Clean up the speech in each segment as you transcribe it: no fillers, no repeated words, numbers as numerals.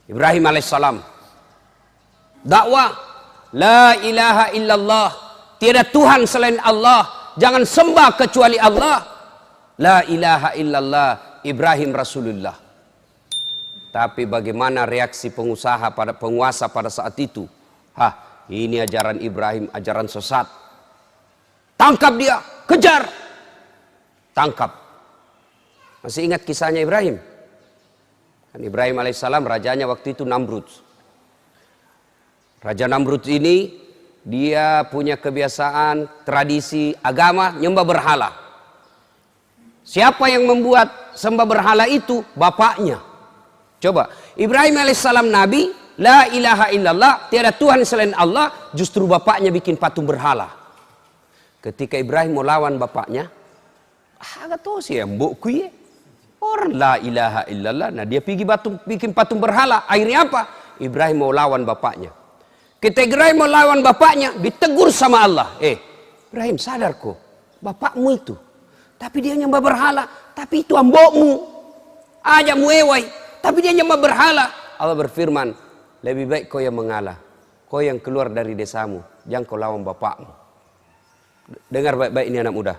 Ibrahim alaihissalam dakwah la ilaha illallah, tiada Tuhan selain Allah, jangan sembah kecuali Allah, la ilaha illallah, Ibrahim Rasulullah. Tapi bagaimana reaksi pengusaha penguasa pada saat itu? Ini ajaran Ibrahim, ajaran sesat. Tangkap dia, kejar, tangkap. Masih ingat kisahnya Ibrahim? Ibrahim alaihissalam rajanya waktu itu Namrud. Raja Namrud ini dia punya kebiasaan, tradisi, agama nyembah berhala. Siapa yang membuat sembah berhala itu? Bapaknya. Coba, Ibrahim alaihissalam nabi, la ilaha illallah, tiada Tuhan selain Allah, justru bapaknya bikin patung berhala. Ketika Ibrahim mau lawan bapaknya, agak tahu sih yang mbokku ya. Orang la ilaha illallah, nah dia pergi bikin patung berhala. Akhirnya apa? Ibrahim mau lawan bapaknya. Ketika Ibrahim mau lawan bapaknya, ditegur sama Allah. Ibrahim sadar kok, bapakmu itu. Tapi dia nyembah berhala. Tapi itu ambokmu. Ajak muewai. Tapi dia nyembah berhala. Allah berfirman, lebih baik kau yang mengalah. Kau yang keluar dari desamu. Jangan kau lawan bapakmu. Dengar baik-baik ini anak muda.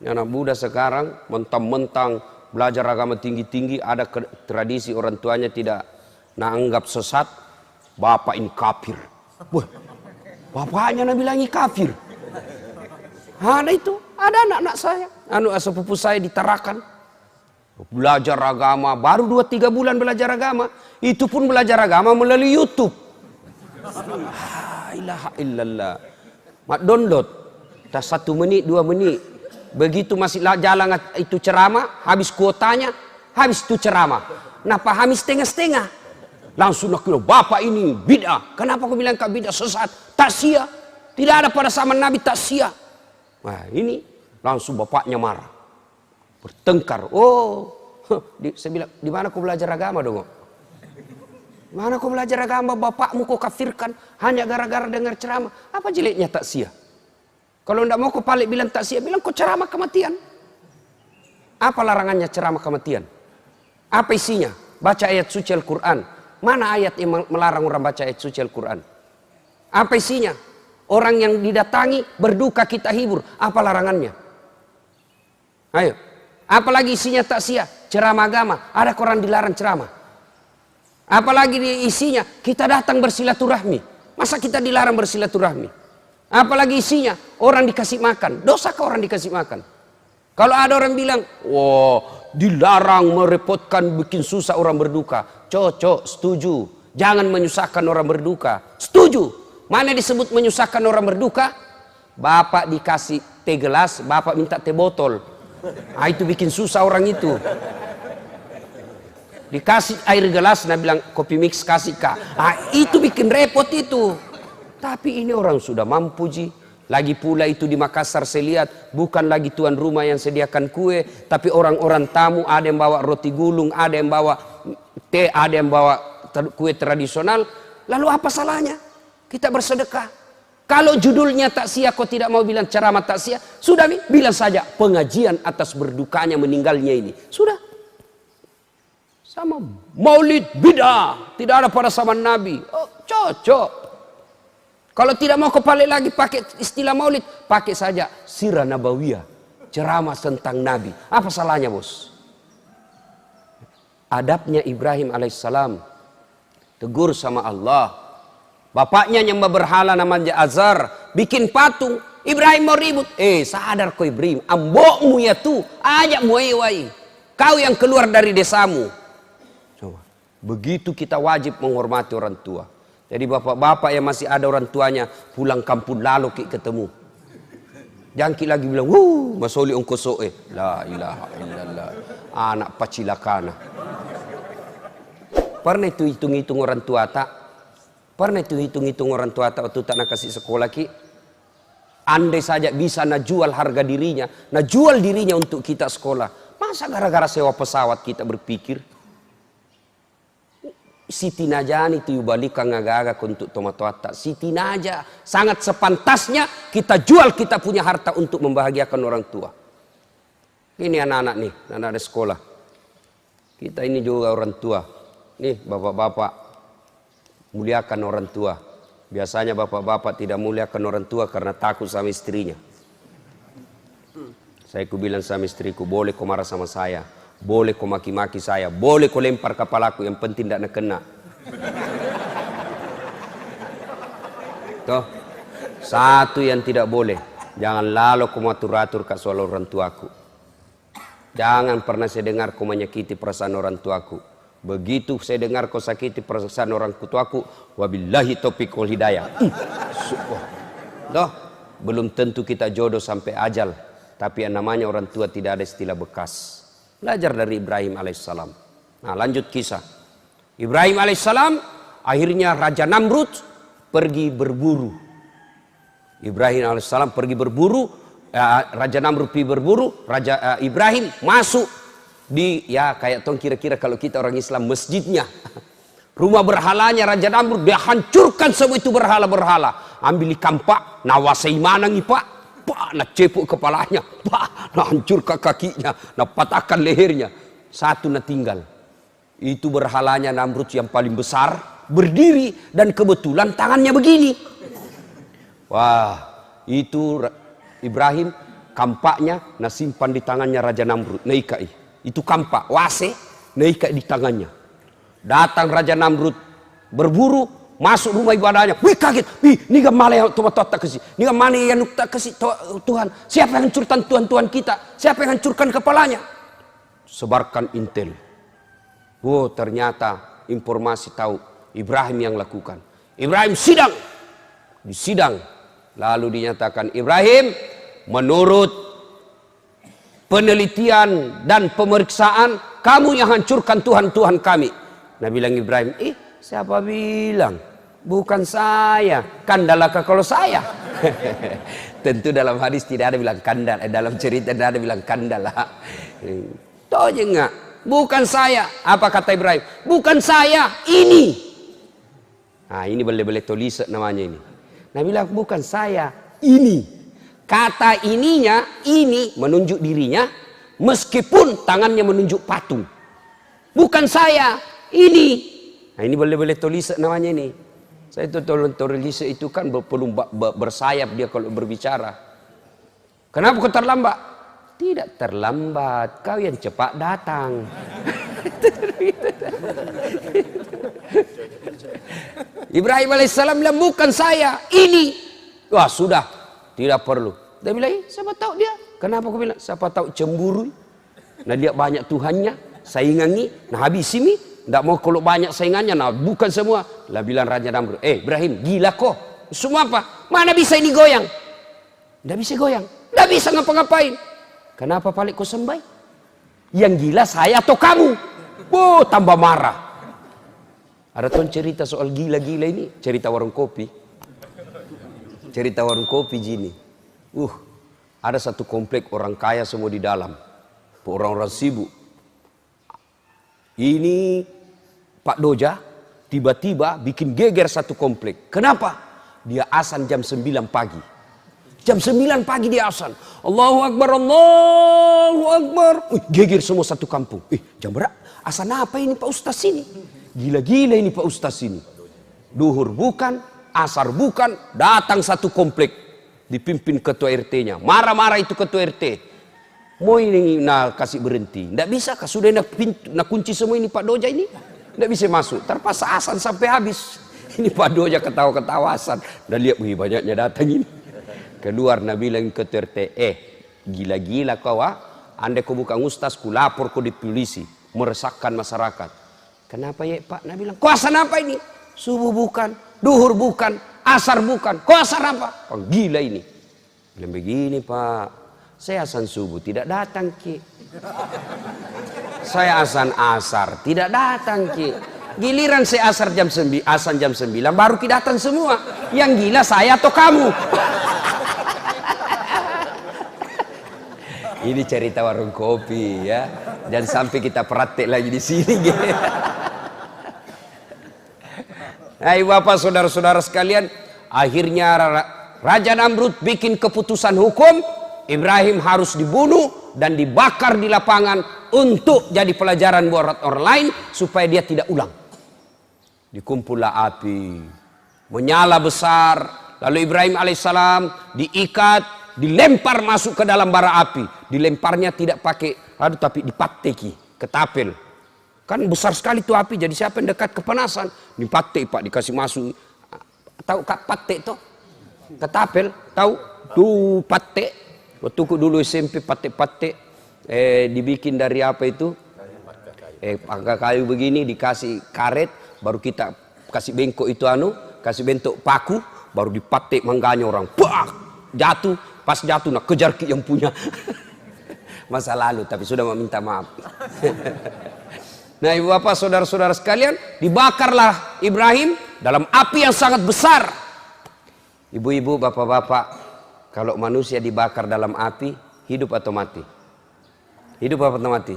Anak muda sekarang mentang-mentang belajar agama tinggi-tinggi, ada tradisi orang tuanya tidak anggap sesat, bapak ini kafir. Wah, bapaknya bilangi kafir. Ada itu, ada anak-anak saya, sepupu saya di Tarakan, belajar agama, baru 2-3 bulan belajar agama, itu pun belajar agama melalui YouTube. La ilaha illallah. Mak download, tak 1 menit 2 menit. Begitu masih jalan itu ceramah, habis kuotanya, habis itu ceramah. Nah, pahami setengah-setengah. Langsung nak bilang, bapak ini bid'ah. Kenapa aku bilang kau bid'ah, sesat? Tak sia. Tidak ada pada zaman Nabi tak sia. Nah, ini langsung bapaknya marah. Bertengkar. Saya bilang, di mana kau belajar agama dong? Di mana kau belajar agama? Bapakmu kau kafirkan hanya gara-gara dengar ceramah. Apa jeleknya tak sia? Kalau tidak mau kau balik bilang tak sia, bilang kau ceramah kematian. Apa larangannya ceramah kematian? Apa isinya? Baca ayat suci Al-Quran. Mana ayat yang melarang orang baca ayat suci Al-Quran? Apa isinya? Orang yang didatangi berduka kita hibur. Apa larangannya? Ayo. Apalagi isinya tak sia? Ceramah agama. Ada orang dilarang ceramah. Apalagi isinya? Kita datang bersilaturahmi. Masa kita dilarang bersilaturahmi? Apalagi isinya orang dikasih makan. Dosakah orang dikasih makan? Kalau ada orang bilang, wah dilarang merepotkan, bikin susah orang berduka. Cocok, setuju. Jangan menyusahkan orang berduka. Setuju. Mana disebut menyusahkan orang berduka? Bapak dikasih teh gelas, bapak minta teh botol. Itu bikin susah orang itu. Dikasih air gelas, nah bilang kopi mix kasih kak. Itu bikin repot itu. Tapi ini orang sudah mampu ji. Lagi pula itu di Makassar saya lihat bukan lagi tuan rumah yang sediakan kue, tapi orang-orang tamu, ada yang bawa roti gulung, ada yang bawa teh, ada yang bawa kue tradisional. Lalu apa salahnya? Kita bersedekah. Kalau judulnya tak sia, kau tidak mau bilang ceramah tak sia, sudah bilang saja pengajian atas berdukanya meninggalnya ini. Sudah. Sama maulid bid'ah, tidak ada pada zaman Nabi. Cocok. Kalau tidak mau kepalik lagi pakai istilah maulid, pakai saja sirah nabawiyah, ceramah tentang Nabi. Apa salahnya bos? Adabnya Ibrahim alaihissalam, tegur sama Allah. Bapaknya nyembah berhala namanya Azar, bikin patung. Ibrahim mau ribut. Sadar kau Ibrahim, ambokmu ya tuh, ajak muewai. Kau yang keluar dari desamu. Coba. Begitu kita wajib menghormati orang tua. Jadi bapak-bapak yang masih ada orang tuanya pulang kampung lalu ketemu. Jangan lagi bilang, masoli ongko soe. La ilaha illallah. Anak pacilakana. Pernah itu hitung-hitung orang tua tak? Pernah itu hitung-hitung orang tua tak waktu tak nak kasih sekolah ki? Andai saja bisa nak jual harga dirinya, nak jual dirinya untuk kita sekolah. Masa gara-gara sewa pesawat kita berpikir? Siti Najani itu balikan ngagaga untuk tomat-tomat. Siti Naja sangat sepantasnya kita jual kita punya harta untuk membahagiakan orang tua. Ini anak-anak nih, anak-anak sekolah. Kita ini juga orang tua. Nih bapak-bapak, muliakan orang tua. Biasanya bapak-bapak tidak muliakan orang tua karena takut sama istrinya. Saya bilang sama istriku, boleh kau marah sama saya, boleh kau maki-maki saya, boleh kau lempar kepalaku, yang penting tidak kena. Toh, satu yang tidak boleh, jangan lalu kau atur-atur ke soal orang tuaku. Jangan pernah saya dengar kau menyakiti perasaan orang tuaku. Begitu saya dengar kau sakiti perasaan orang tuaku, wabillahi taufiq wal hidayah. Toh, belum tentu kita jodoh sampai ajal, tapi yang namanya orang tua tidak ada istilah bekas. Belajar dari Ibrahim alaihissalam. Nah, lanjut kisah. Ibrahim alaihissalam akhirnya Raja Namrud pergi berburu. Ibrahim alaihissalam pergi berburu, Raja Namrud pergi berburu, Raja Ibrahim masuk di, ya kayak tong kira-kira kalau kita orang Islam, masjidnya. Rumah berhalanya Raja Namrud, dia hancurkan semua itu berhala-berhala. Ambil kampak, nawasai manangi pak, nak cepuk kepalanya, nak hancurkan kakinya, nak patahkan lehernya. Satu nak tinggal. Itu berhalanya Namrud yang paling besar, berdiri dan kebetulan tangannya begini. Wah, itu Ibrahim kampaknya nak simpan di tangannya Raja Namrud, naikai. Itu kampak wase, naikai di tangannya. Datang Raja Namrud berburu, masuk rumah ibadahnya. Wih kaget, ini gamale yang tak kasih, ini gamale yang tak kasih Tuhan. Siapa yang hancurkan Tuhan kita? Siapa yang hancurkan kepalanya? Sebarkan intel. Oh, ternyata informasi tahu Ibrahim yang lakukan. Ibrahim sidang, disidang, lalu dinyatakan Ibrahim menurut penelitian dan pemeriksaan kamu yang hancurkan Tuhan kami. Nah bilang Ibrahim, siapa bilang? Bukan saya. Kandalakah kalau saya? Tentu dalam hadis tidak ada bilang kandal. Dalam cerita tidak ada bilang kandal. Tahu aja enggak? Bukan saya. Apa kata Ibrahim? Bukan saya. Ini. Nah ini boleh-boleh tulis namanya ini. Nah bilang bukan saya. Ini. Kata ininya, ini menunjuk dirinya. Meskipun tangannya menunjuk patung. Bukan saya. Ini. Nah ini boleh-boleh tulis namanya ini. Saya itu tulis itu kan perlu bersayap dia kalau berbicara. Kenapa kau terlambat? Tidak terlambat, kau yang cepat datang. Ibrahim alaihissalam bilang bukan saya, ini. Wah sudah, tidak perlu. Dia bilang, siapa tahu dia? Kenapa kau bilang? Siapa tahu cemburu. Nah dia banyak Tuhannya, saingannya, nah habis ini. Tidak mau kalau banyak saingannya, nah bukan semua. Lah bilang Raja Namrud, Ibrahim gila kok. Semua apa? Mana bisa ini goyang? Tidak bisa goyang, tidak bisa ngapa-ngapain. Kenapa balik kau sembah? Yang gila saya atau kamu? Oh tambah marah. Ada tuh cerita soal gila-gila ini, cerita warung kopi. Cerita warung kopi gini. Ada satu komplek orang kaya semua di dalam. Orang-orang sibuk. Ini Pak Doja tiba-tiba bikin geger satu komplek. Kenapa? Dia azan jam 9 pagi. Jam 9 pagi dia azan. Allahu Akbar, Allahu Akbar. Geger semua satu kampung. Jam berapa? Azan apa ini Pak Ustaz ini? Gila-gila ini Pak Ustaz ini. Duhur bukan, asar bukan. Datang satu komplek. Dipimpin ketua RT-nya. Marah-marah itu ketua RT. Mau ini kasih berhenti. Tidak bisa kah? Sudah nak kunci semua ini Pak Doja ini. Tidak bisa masuk. Terpaksa azan sampai habis. Ini Pak Doja ketawa-ketawa azan. Dan lihat, banyaknya datang ini. Keluar Nabi bilang ke RT, gila-gila kau andai kau bukan ustaz, ku lapor kau di polisi, meresahkan masyarakat. Kenapa ya Pak? Nabi bilang, kau azan apa ini? Subuh bukan, duhur bukan, asar bukan. Kau asar apa? Oh, gila ini. Bilang begini Pak, saya azan subuh tidak datang Ki. Saya azan asar tidak datang Ki. Giliran saya asar jam 9, azan jam 9 baru Ki datang semua. Yang gila saya atau kamu? Ini cerita warung kopi ya. Jangan sampai kita praktek lagi di sini. Hai Bapak saudara-saudara sekalian, akhirnya Raja Namrud bikin keputusan hukum, Ibrahim harus dibunuh dan dibakar di lapangan untuk jadi pelajaran buat orang lain supaya dia tidak ulang. Dikumpullah api, menyala besar. Lalu Ibrahim alaihissalam diikat, dilempar masuk ke dalam bara api. Dilemparnya tidak pakai tapi dipateki, ketapel. Kan besar sekali tuh api, jadi siapa yang dekat kepanasan, dipatek Pak, dikasih masuk. Tahu kak patek tuh? Ketapel, tahu? Tuh patek. Waktu dulu SMP patek-patek dibikin dari apa itu? Pakai kayu begini, dikasih karet, baru kita kasih bengkok itu kasih bentuk paku, baru dipatek mangganya orang. Bah, jatuh, pas jatuh nak kejar yang punya. Masa lalu, tapi sudah meminta maaf. Nah, ibu bapak, saudara-saudara sekalian, dibakarlah Ibrahim dalam api yang sangat besar. Ibu-ibu, bapak-bapak, kalau manusia dibakar dalam api, hidup atau mati? Hidup atau mati?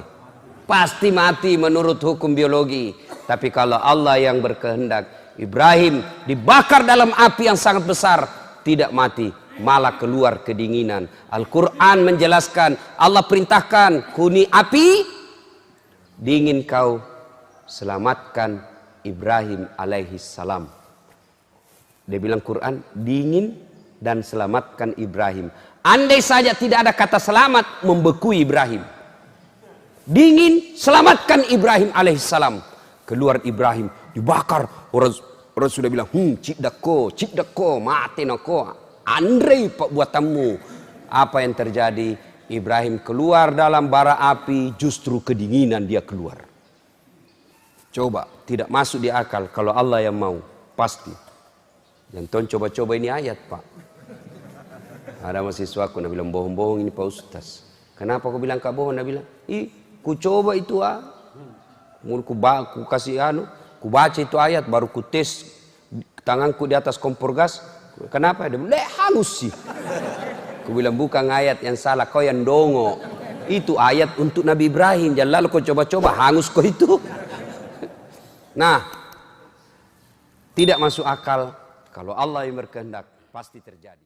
Pasti mati menurut hukum biologi. Tapi kalau Allah yang berkehendak, Ibrahim dibakar dalam api yang sangat besar, tidak mati, malah keluar kedinginan. Al-Quran menjelaskan, Allah perintahkan, kuni api, dingin kau, selamatkan Ibrahim alaihi salam. Dia bilang Quran, dingin dan selamatkan Ibrahim. Andai saja tidak ada kata selamat, membekui Ibrahim. Dingin, selamatkan Ibrahim alaihissalam. Keluar Ibrahim, dibakar. Orang sudah bilang, cikdako, mati nako. Andrei pak buatanmu. Apa yang terjadi? Ibrahim keluar dalam bara api, justru kedinginan dia keluar. Coba, tidak masuk di akal. Kalau Allah yang mau, pasti. Jangan coba-coba ini ayat pak. Ada mahasiswa aku, nak bilang bohong-bohong ini pak Ustaz. Kenapa aku bilang kak bohong? Nak bilang, ku coba itu ku kasih ku baca itu ayat, baru ku tes tanganku di atas kompor gas. Kenapa? Dia bilang, halus sih. Ku bilang bukan ayat yang salah, kau yang dongo. Itu ayat untuk Nabi Ibrahim. Jangan lalu kau coba-coba, hangus kau itu. Nah, tidak masuk akal. Kalau Allah yang berkehendak, pasti terjadi.